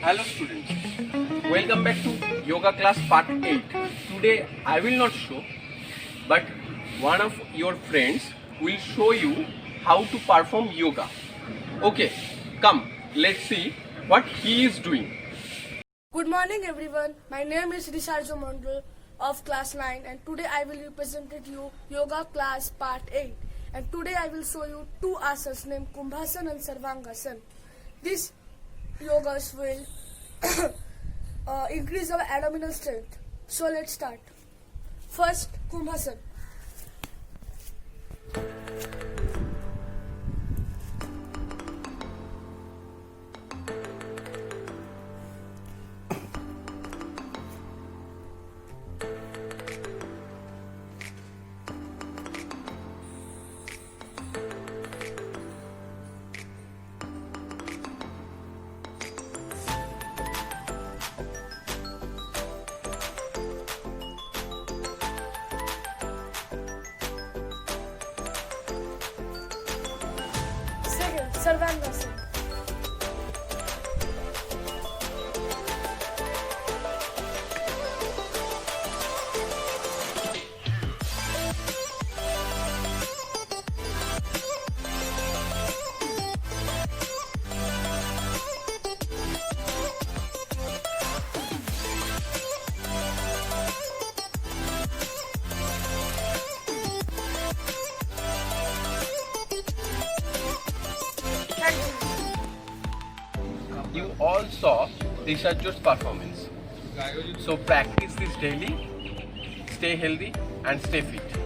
Hello students, welcome back to yoga class part 8. Today I will not show, but one of your friends will show you how to perform yoga. Okay, come, let's see what he is doing. Good morning everyone, my name is Risharjo Mondal of class 9 and today I will represent you yoga class part 8 and today I will show you two asanas named Kumbhasan and Sarvangasan. These yogas will increase our abdominal strength. So let's start. First, Kumbhasan. Second, Sarvangasan. You all saw Risharjo's performance. So practice this daily, stay healthy and stay fit.